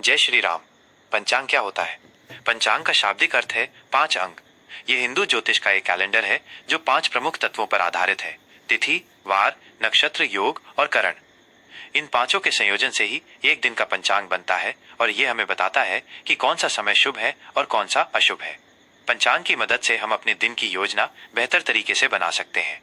जय श्री राम। पंचांग क्या होता है? पंचांग का शाब्दिक अर्थ है 5 अंक। ये हिंदू ज्योतिष का एक कैलेंडर है जो 5 प्रमुख तत्वों पर आधारित है: तिथि, वार, नक्षत्र, योग और करण। इन पांचों के संयोजन से ही एक दिन का पंचांग बनता है और ये हमें बताता है कि कौन सा समय शुभ है और कौन सा अशुभ है। पंचांग की मदद से हम अपने दिन की योजना बेहतर तरीके से बना सकते हैं।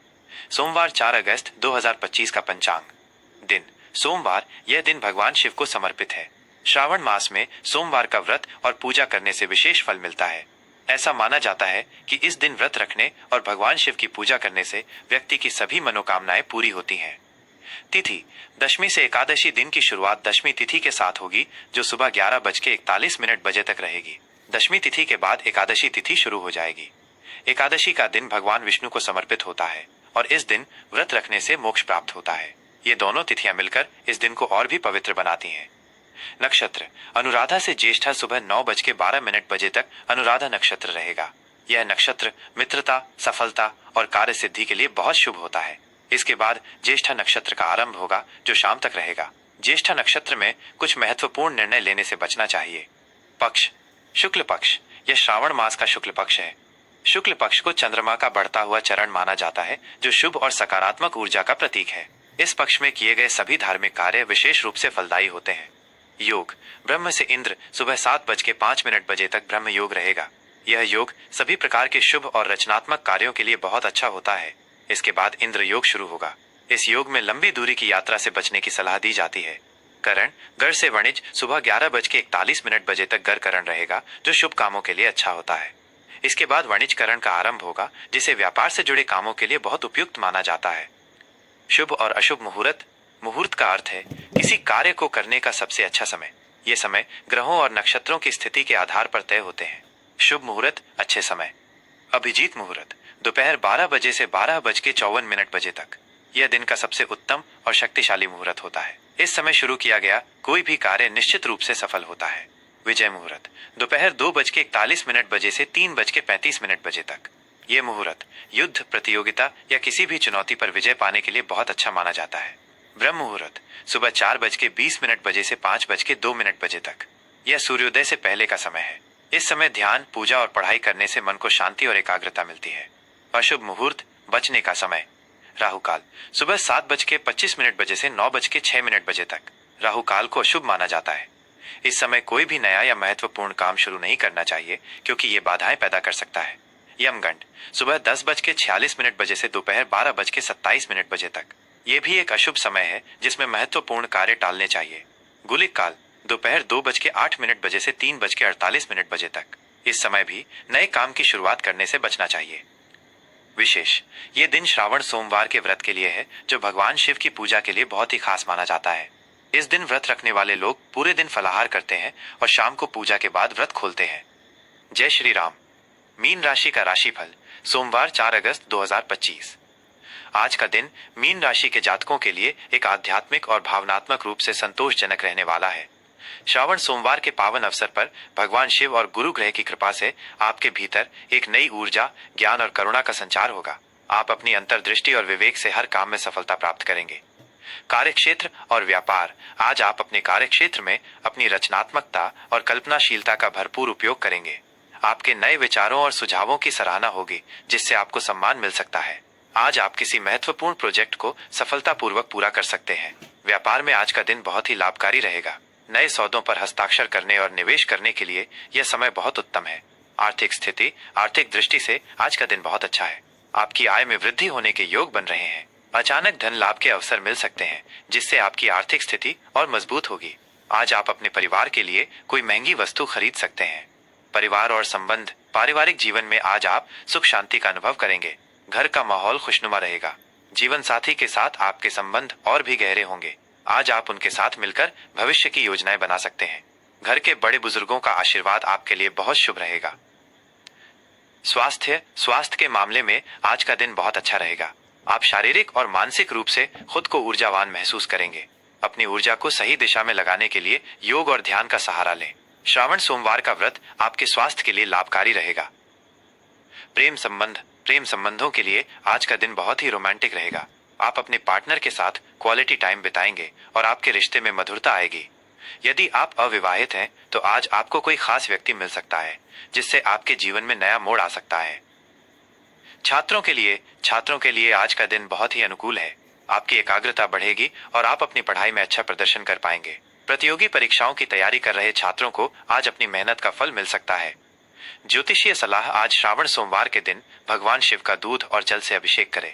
सोमवार 4 अगस्त 2025 का पंचांग। दिन सोमवार। यह दिन भगवान शिव को समर्पित है। श्रावण मास में सोमवार का व्रत और पूजा करने से विशेष फल मिलता है। ऐसा माना जाता है कि इस दिन व्रत रखने और भगवान शिव की पूजा करने से व्यक्ति की सभी मनोकामनाएं पूरी होती हैं। तिथि दशमी से एकादशी। दिन की शुरुआत दशमी तिथि के साथ होगी जो सुबह 11:41 बजे तक रहेगी। दशमी तिथि के बाद एकादशी तिथि शुरू हो जाएगी। एकादशी का दिन भगवान विष्णु को समर्पित होता है और इस दिन व्रत रखने से मोक्ष प्राप्त होता है। ये दोनों तिथियां मिलकर इस दिन को और भी पवित्र बनाती हैं। नक्षत्र अनुराधा से ज्येष्ठा सुबह 9:12 बजे तक अनुराधा नक्षत्र रहेगा। यह नक्षत्र मित्रता, सफलता और कार्य सिद्धि के लिए बहुत शुभ होता है। इसके बाद ज्येष्ठा नक्षत्र का आरंभ होगा जो शाम तक रहेगा। ज्येष्ठा नक्षत्र में कुछ महत्वपूर्ण निर्णय लेने से बचना चाहिए। पक्ष शुक्ल पक्ष। यह श्रावण मास का शुक्ल पक्ष है। शुक्ल पक्ष को चंद्रमा का बढ़ता हुआ चरण माना जाता है जो शुभ और सकारात्मक ऊर्जा का प्रतीक है। इस पक्ष में किए गए सभी धार्मिक कार्य विशेष रूप से फलदायी होते हैं। योग ब्रह्म से इंद्र सुबह 7:05 बजे तक ब्रह्म योग रहेगा। यह योग सभी प्रकार के शुभ और रचनात्मक कार्यों के लिए बहुत अच्छा होता है। इसके बाद इंद्र योग शुरू होगा। इस योग में लंबी दूरी की यात्रा से बचने की सलाह दी जाती है। करण गढ़ से वणिज सुबह 11:41 बजे तक गढ़ करण रहेगा जो शुभ कामों के लिए अच्छा होता है। इसके बाद वणिज करण का आरंभ होगा जिसे व्यापार से जुड़े कामों के लिए बहुत उपयुक्त माना जाता है। शुभ और अशुभ मुहूर्त। मुहूर्त का अर्थ है किसी कार्य को करने का सबसे अच्छा समय। यह समय ग्रहों और नक्षत्रों की स्थिति के आधार पर तय होते हैं। शुभ मुहूर्त अच्छे समय। अभिजीत मुहूर्त दोपहर 12 बजे से 12:54 बजे तक। यह दिन का सबसे उत्तम और शक्तिशाली मुहूर्त होता है। इस समय शुरू किया गया कोई भी कार्य निश्चित रूप से सफल होता है। विजय मुहूर्त दोपहर 2:41 बजे से 3:35 बजे तक। यह मुहूर्त युद्ध, प्रतियोगिता या किसी भी चुनौती पर विजय पाने के लिए बहुत अच्छा माना जाता है। ब्रह्म मुहूर्त सुबह 4:20 बजे से 5:02 बजे तक। यह सूर्योदय से पहले का समय है। इस समय ध्यान, पूजा और पढ़ाई करने से मन को शांति और एकाग्रता मिलती है। अशुभ मुहूर्त बचने का समय। राहु काल सुबह 7:25 बजे से 9:06 बजे तक। राहु काल को अशुभ माना जाता है। इस समय कोई भी नया या महत्वपूर्ण काम शुरू नहीं करना चाहिए क्योंकि ये बाधाएं पैदा कर सकता है। यमगंड सुबह 10:46 बजे से दोपहर 12:27 बजे तक। ये भी एक अशुभ समय है जिसमें महत्वपूर्ण कार्य टालने चाहिए। गुलिक काल दोपहर 2:08 बजे से 3:48 बजे तक। इस समय भी नए काम की शुरुआत करने से बचना चाहिए। विशेष ये दिन श्रावण सोमवार के व्रत के लिए है जो भगवान शिव की पूजा के लिए बहुत ही खास माना जाता है। इस दिन व्रत रखने वाले लोग पूरे दिन फलाहार करते हैं और शाम को पूजा के बाद व्रत खोलते हैं। जय श्री राम। मीन राशि का राशिफल सोमवार 4 अगस्त 2025। आज का दिन मीन राशि के जातकों के लिए एक आध्यात्मिक और भावनात्मक रूप से संतोषजनक रहने वाला है। श्रावण सोमवार के पावन अवसर पर भगवान शिव और गुरु ग्रह की कृपा से आपके भीतर एक नई ऊर्जा, ज्ञान और करुणा का संचार होगा। आप अपनी अंतर्दृष्टि और विवेक से हर काम में सफलता प्राप्त करेंगे। कार्यक्षेत्र और व्यापार। आज आप अपने कार्यक्षेत्र में अपनी रचनात्मकता और कल्पनाशीलता का भरपूर उपयोग करेंगे। आपके नए विचारों और सुझावों की सराहना होगी जिससे आपको सम्मान मिल सकता है। आज आप किसी महत्वपूर्ण प्रोजेक्ट को सफलतापूर्वक पूरा कर सकते हैं। व्यापार में आज का दिन बहुत ही लाभकारी रहेगा। नए सौदों पर हस्ताक्षर करने और निवेश करने के लिए यह समय बहुत उत्तम है। आर्थिक स्थिति, आर्थिक दृष्टि से आज का दिन बहुत अच्छा है। आपकी आय में वृद्धि होने के योग बन रहे हैं। अचानक धन लाभ के अवसर मिल सकते हैं जिससे आपकी आर्थिक स्थिति और मजबूत होगी। आज आप अपने परिवार के लिए कोई महंगी वस्तु खरीद सकते हैं। परिवार और संबंध। पारिवारिक जीवन में आज आप सुख शांति का अनुभव करेंगे। घर का माहौल खुशनुमा रहेगा। जीवन साथी के साथ आपके संबंध और भी गहरे होंगे। आज आप उनके साथ मिलकर भविष्य की योजनाएं बना सकते हैं। घर के बड़े बुजुर्गों का आशीर्वाद आपके लिए बहुत शुभ रहेगा। स्वास्थ्य के मामले में आज का दिन बहुत अच्छा रहेगा। आप शारीरिक और मानसिक रूप से खुद को ऊर्जावान महसूस करेंगे। अपनी ऊर्जा को सही दिशा में लगाने के लिए योग और ध्यान का सहारा लें। श्रावण सोमवार का व्रत आपके स्वास्थ्य के लिए लाभकारी रहेगा। प्रेम संबंधों के लिए आज का दिन बहुत ही रोमांटिक रहेगा। आप अपने पार्टनर के साथ क्वालिटी टाइम बिताएंगे और आपके रिश्ते में मधुरता आएगी। यदि आप अविवाहित हैं तो आज आपको कोई खास व्यक्ति मिल सकता है जिससे आपके जीवन में नया मोड़ आ सकता है। छात्रों के लिए आज का दिन बहुत ही अनुकूल है। आपकी एकाग्रता बढ़ेगी और आप अपनी पढ़ाई में अच्छा प्रदर्शन कर पाएंगे। प्रतियोगी परीक्षाओं की तैयारी कर रहे छात्रों को आज अपनी मेहनत का फल मिल सकता है। ज्योतिषीय सलाह, आज श्रावण सोमवार के दिन भगवान शिव का दूध और जल से अभिषेक करें।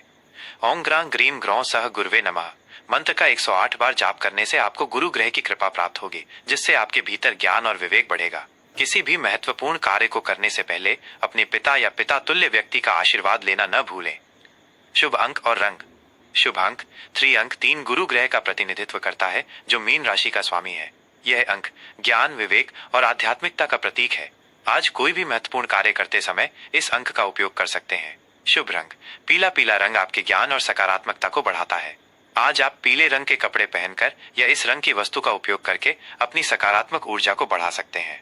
ओम ग्रां ग्रीम ग्रौं सह गुरुवे नमः मंत्र का 108 बार जाप करने से आपको गुरु ग्रह की कृपा प्राप्त होगी, जिससे आपके भीतर ज्ञान और विवेक बढ़ेगा। किसी भी महत्वपूर्ण कार्य को करने से पहले अपने पिता या पिता तुल्य व्यक्ति का आशीर्वाद लेना न भूलें। शुभ अंक और रंग। शुभ अंक 3 अंक 3 गुरु ग्रह का प्रतिनिधित्व करता है, जो मीन राशि का स्वामी है। यह अंक ज्ञान, विवेक और आध्यात्मिकता का प्रतीक है। आज कोई भी महत्वपूर्ण कार्य करते समय इस अंक का उपयोग कर सकते हैं। शुभ रंग पीला। पीला रंग आपके ज्ञान और सकारात्मकता को बढ़ाता है। आज आप पीले रंग के कपड़े पहनकर या इस रंग की वस्तु का उपयोग करके अपनी सकारात्मक ऊर्जा को बढ़ा सकते हैं।